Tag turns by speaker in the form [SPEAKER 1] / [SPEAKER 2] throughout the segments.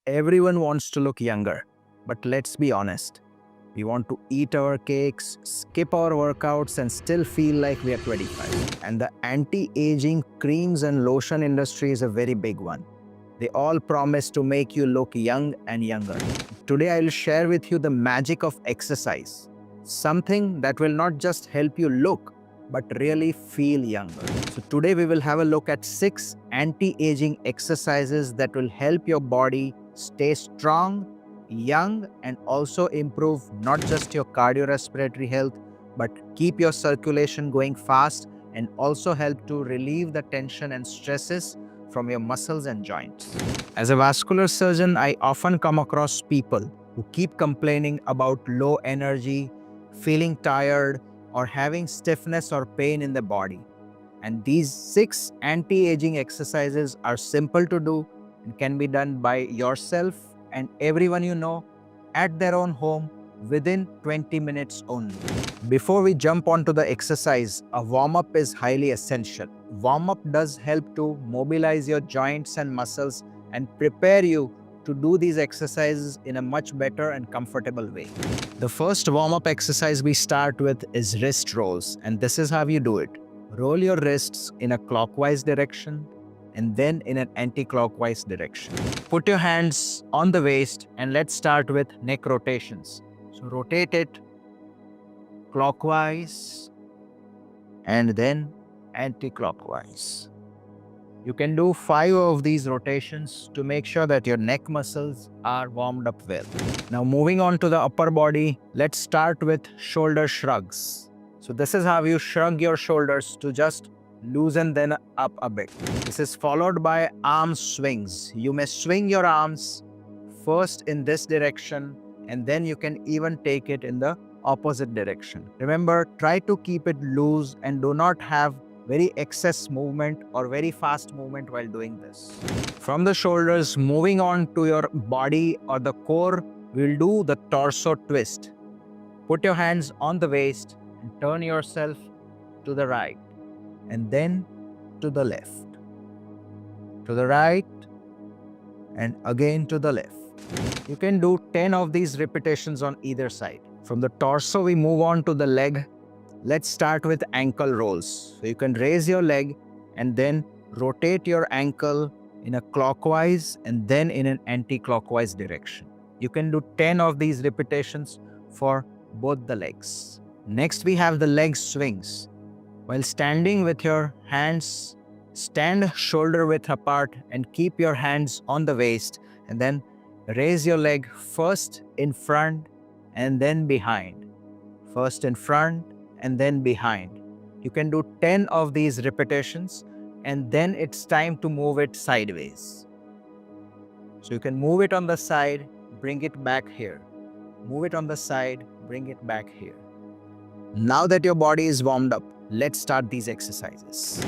[SPEAKER 1] Everyone wants to look younger, but let's be honest. We want to eat our cakes, skip our workouts, and still feel like we are 25. And the anti-aging creams and lotion industry is a very big one. They all promise to make you look young and younger. Today, I will share with you the magic of exercise. Something that will not just help you look, but really feel younger. So today we will have a look at 6 anti-aging exercises that will help your body stay strong, young, and also improve not just your cardiorespiratory health, but keep your circulation going fast and also help to relieve the tension and stresses from your muscles and joints. As a vascular surgeon, I often come across people who keep complaining about low energy, feeling tired, or having stiffness or pain in the body. And these 6 anti-aging exercises are simple to do and can be done by yourself and everyone you know at their own home within 20 minutes only. Before we jump onto the exercise, a warm-up is highly essential. Warm-up does help to mobilize your joints and muscles and prepare you to do these exercises in a much better and comfortable way. The first warm-up exercise we start with is wrist rolls, and this is how you do it. Roll your wrists in a clockwise direction and then in an anti-clockwise direction. Put your hands on the waist and let's start with neck rotations. So rotate it clockwise and then anti-clockwise. You can do 5 of these rotations to make sure that your neck muscles are warmed up well. Now moving on to the upper body, let's start with shoulder shrugs. So this is how you shrug your shoulders to just loosen them up a bit. This is followed by arm swings. You may swing your arms first in this direction and then you can even take it in the opposite direction. Remember, try to keep it loose and do not have very excess movement or very fast movement while doing this. From the shoulders, moving on to your body or the core, we'll do the torso twist. Put your hands on the waist and turn yourself to the right and then to the left. To the right and again to the left. You can do 10 of these repetitions on either side. From the torso, we move on to the leg. Let's start with ankle rolls. So you can raise your leg and then rotate your ankle in a clockwise and then in an anti-clockwise direction. You can do 10 of these repetitions for both the legs. Next, we have the leg swings. While standing with your hands, stand shoulder width apart and keep your hands on the waist and then raise your leg first in front and then behind. First in front and then behind. You can do 10 of these repetitions and then it's time to move it sideways. So you can move it on the side, bring it back here. Move it on the side, bring it back here. Now that your body is warmed up, let's start these exercises.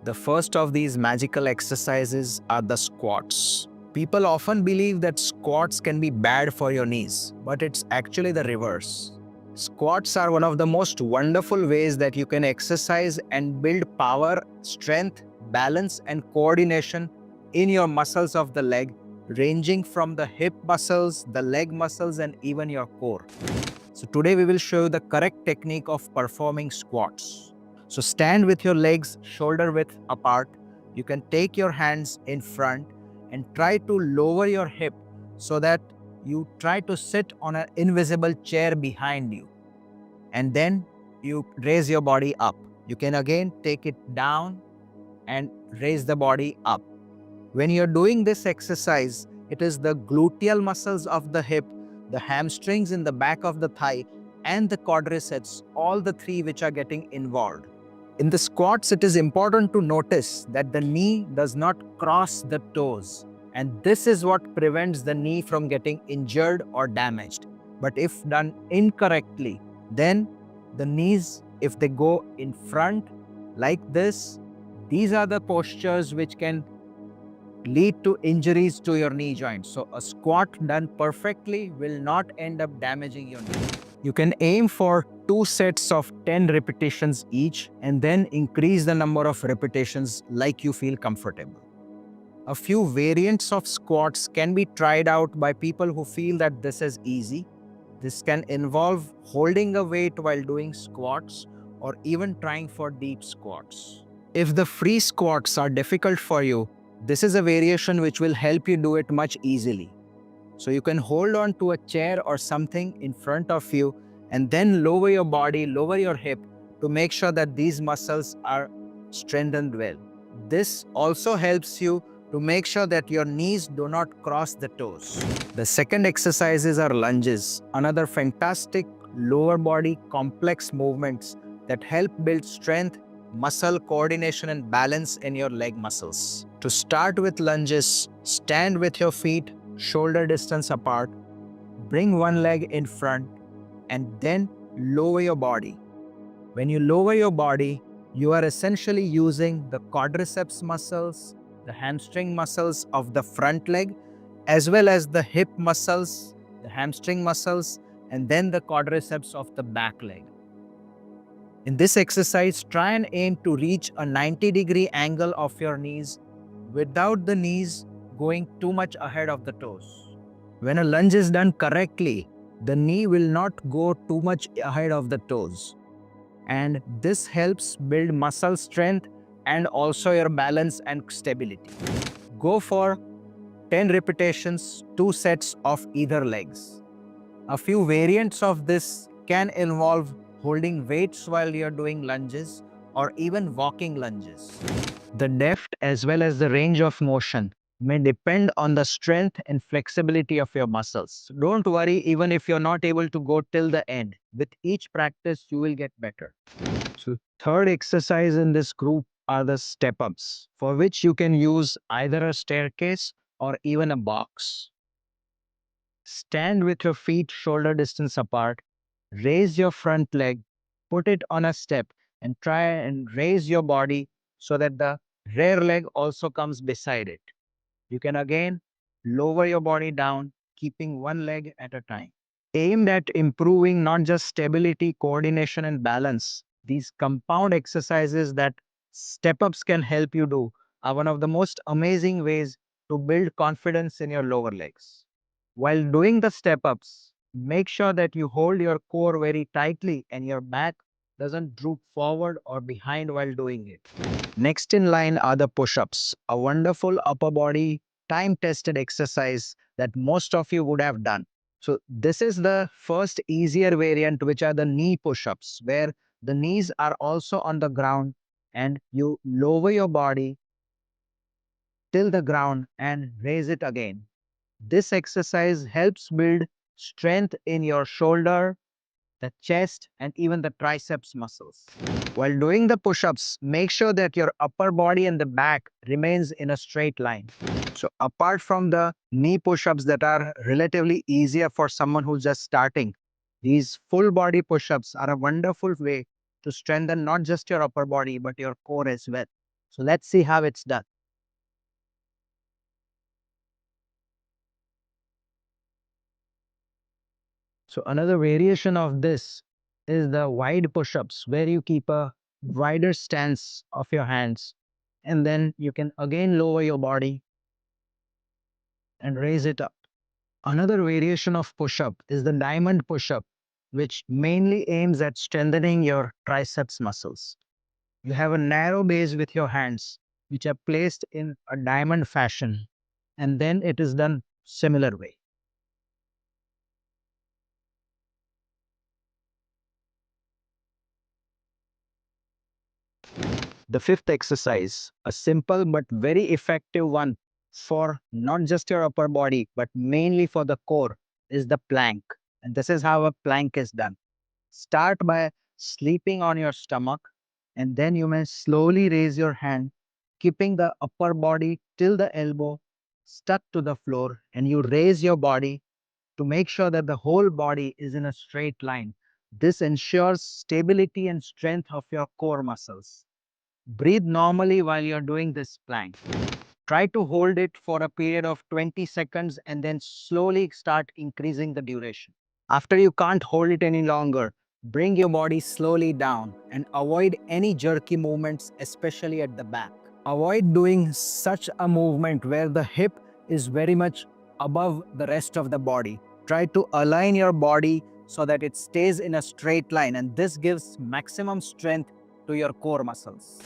[SPEAKER 1] The first of these magical exercises are the squats. People often believe that squats can be bad for your knees, but it's actually the reverse. Squats are one of the most wonderful ways that you can exercise and build power, strength, balance, and coordination in your muscles of the leg, ranging from the hip muscles, the leg muscles, and even your core. So today we will show you the correct technique of performing squats. So stand with your legs shoulder width apart. You can take your hands in front and try to lower your hip so that you try to sit on an invisible chair behind you. And then you raise your body up. You can again take it down and raise the body up. When you're doing this exercise, it is the gluteal muscles of the hip, the hamstrings in the back of the thigh, and the quadriceps, all the 3 which are getting involved. In the squats, it is important to notice that the knee does not cross the toes. And this is what prevents the knee from getting injured or damaged. But if done incorrectly, then the knees, if they go in front like this, these are the postures which can lead to injuries to your knee joints. So a squat done perfectly will not end up damaging your knee. You can aim for 2 sets of 10 repetitions each and then increase the number of repetitions like you feel comfortable. A few variants of squats can be tried out by people who feel that this is easy. This can involve holding a weight while doing squats or even trying for deep squats. If the free squats are difficult for you, this is a variation which will help you do it much easily. So you can hold on to a chair or something in front of you and then lower your body, lower your hip to make sure that these muscles are strengthened well. This also helps you to make sure that your knees do not cross the toes. The second exercises are lunges, another fantastic lower body complex movements that help build strength, muscle coordination and balance in your leg muscles. To start with lunges, stand with your feet shoulder distance apart, bring one leg in front, and then lower your body. When you lower your body, you are essentially using the quadriceps muscles, the hamstring muscles of the front leg, as well as the hip muscles, the hamstring muscles, and then the quadriceps of the back leg. In this exercise, try and aim to reach a 90-degree angle of your knees without the knees going too much ahead of the toes. When a lunge is done correctly, the knee will not go too much ahead of the toes. And this helps build muscle strength and also your balance and stability. Go for 10 repetitions, 2 sets of either legs. A few variants of this can involve holding weights while you're doing lunges or even walking lunges. The depth as well as the range of motion may depend on the strength and flexibility of your muscles. Don't worry even if you're not able to go till the end. With each practice, you will get better. So, third exercise in this group are the step-ups, for which you can use either a staircase or even a box. Stand with your feet shoulder distance apart, raise your front leg, put it on a step, and try and raise your body so that the rear leg also comes beside it. You can again lower your body down, keeping one leg at a time. Aimed at improving not just stability, coordination, and balance, these compound exercises that step ups can help you do are one of the most amazing ways to build confidence in your lower legs. While doing the step ups, make sure that you hold your core very tightly and your back doesn't droop forward or behind while doing it. Next in line are the push ups, a wonderful upper body time tested exercise that most of you would have done. So, this is the first easier variant, which are the knee push ups, where the knees are also on the ground and you lower your body till the ground and raise it again. This exercise helps build strength in your shoulder, the chest, and even the triceps muscles. While doing the push-ups, make sure that your upper body and the back remains in a straight line. So apart from the knee push-ups that are relatively easier for someone who's just starting, these full body push-ups are a wonderful way to strengthen not just your upper body, but your core as well. So let's see how it's done. So another variation of this is the wide push-ups, where you keep a wider stance of your hands and then you can again lower your body and raise it up. Another variation of push-up is the diamond push-up, which mainly aims at strengthening your triceps muscles. You have a narrow base with your hands, which are placed in a diamond fashion, and then it is done similar way. The fifth exercise, a simple but very effective one for not just your upper body, but mainly for the core, is the plank. And this is how a plank is done. Start by sleeping on your stomach, and then you may slowly raise your hand, keeping the upper body till the elbow stuck to the floor, and you raise your body to make sure that the whole body is in a straight line. This ensures stability and strength of your core muscles. Breathe normally while you're doing this plank. Try to hold it for a period of 20 seconds and then slowly start increasing the duration. After you can't hold it any longer, bring your body slowly down and avoid any jerky movements, especially at the back. Avoid doing such a movement where the hip is very much above the rest of the body. Try to align your body so that it stays in a straight line, and this gives maximum strength to your core muscles.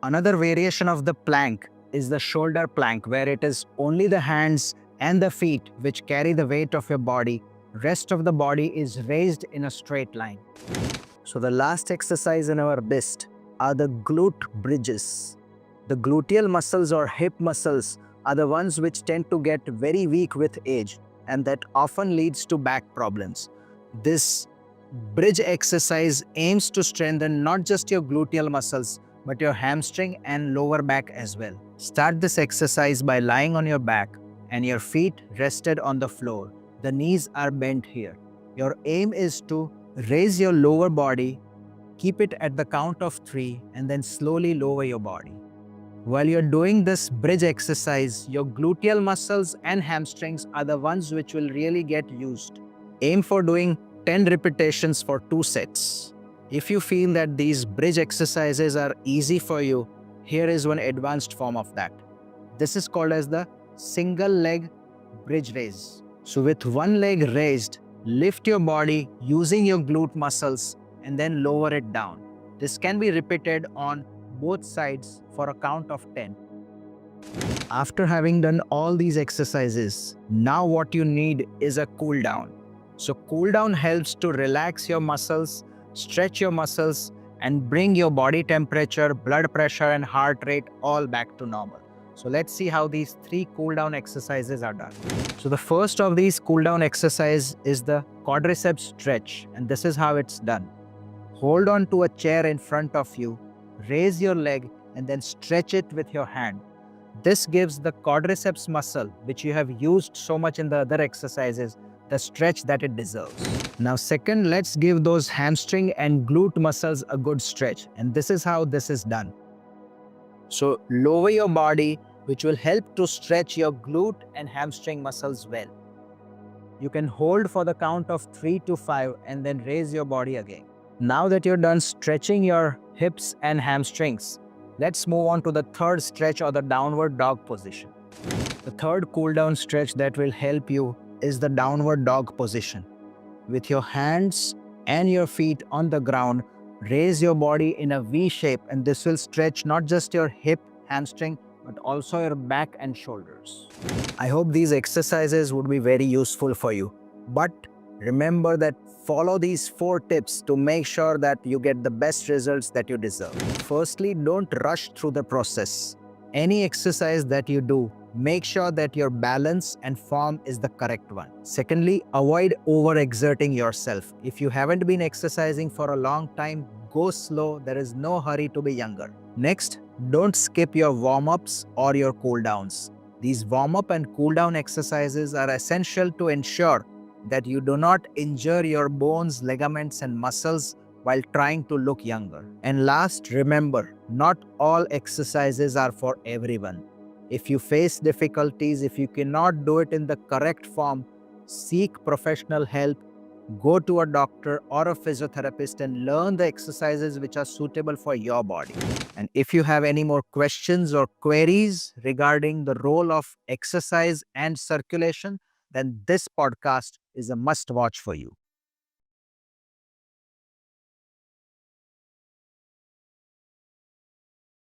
[SPEAKER 1] Another variation of the plank is the shoulder plank, where it is only the hands and the feet which carry the weight of your body. Rest of the body is raised in a straight line. So the last exercise in our list are the glute bridges. The gluteal muscles or hip muscles are the ones which tend to get very weak with age, and that often leads to back problems. This bridge exercise aims to strengthen not just your gluteal muscles, but your hamstring and lower back as well. Start this exercise by lying on your back and your feet rested on the floor. The knees are bent here. Your aim is to raise your lower body, keep it at the count of 3, and then slowly lower your body. While you're doing this bridge exercise, your gluteal muscles and hamstrings are the ones which will really get used. Aim for doing 10 repetitions for 2 sets. If you feel that these bridge exercises are easy for you, here is one advanced form of that. This is called as the single leg bridge raise. So with one leg raised, lift your body using your glute muscles and then lower it down. This can be repeated on both sides for a count of 10. After having done all these exercises, now what you need is a cool down. So cool down helps to relax your muscles, stretch your muscles, and bring your body temperature, blood pressure, and heart rate all back to normal. So let's see how these 3 cool down exercises are done. So the first of these cool down exercise is the quadriceps stretch, and this is how it's done. Hold on to a chair in front of you, raise your leg, and then stretch it with your hand. This gives the quadriceps muscle, which you have used so much in the other exercises, the stretch that it deserves. Now second, let's give those hamstring and glute muscles a good stretch, and this is how this is done. So lower your body, which will help to stretch your glute and hamstring muscles well. You can hold for the count of 3 to 5 and then raise your body again. Now that you're done stretching your hips and hamstrings, let's move on to the third stretch, or the downward dog position. The third cool down stretch that will help you is the downward dog position. With your hands and your feet on the ground, raise your body in a V shape, and this will stretch not just your hip, hamstring, but also your back and shoulders. I hope these exercises would be very useful for you. But remember that follow these 4 tips to make sure that you get the best results that you deserve. Firstly, don't rush through the process. Any exercise that you do, make sure that your balance and form is the correct one. Secondly, avoid overexerting yourself. If you haven't been exercising for a long time, go slow. There is no hurry to be younger. Next, don't skip your warm-ups or your cool-downs. These warm-up and cool-down exercises are essential to ensure that you do not injure your bones, ligaments, and muscles while trying to look younger. And last, remember, not all exercises are for everyone. If you face difficulties, if you cannot do it in the correct form, seek professional help, go to a doctor or a physiotherapist and learn the exercises which are suitable for your body. And if you have any more questions or queries regarding the role of exercise and circulation, then this podcast is a must watch for you.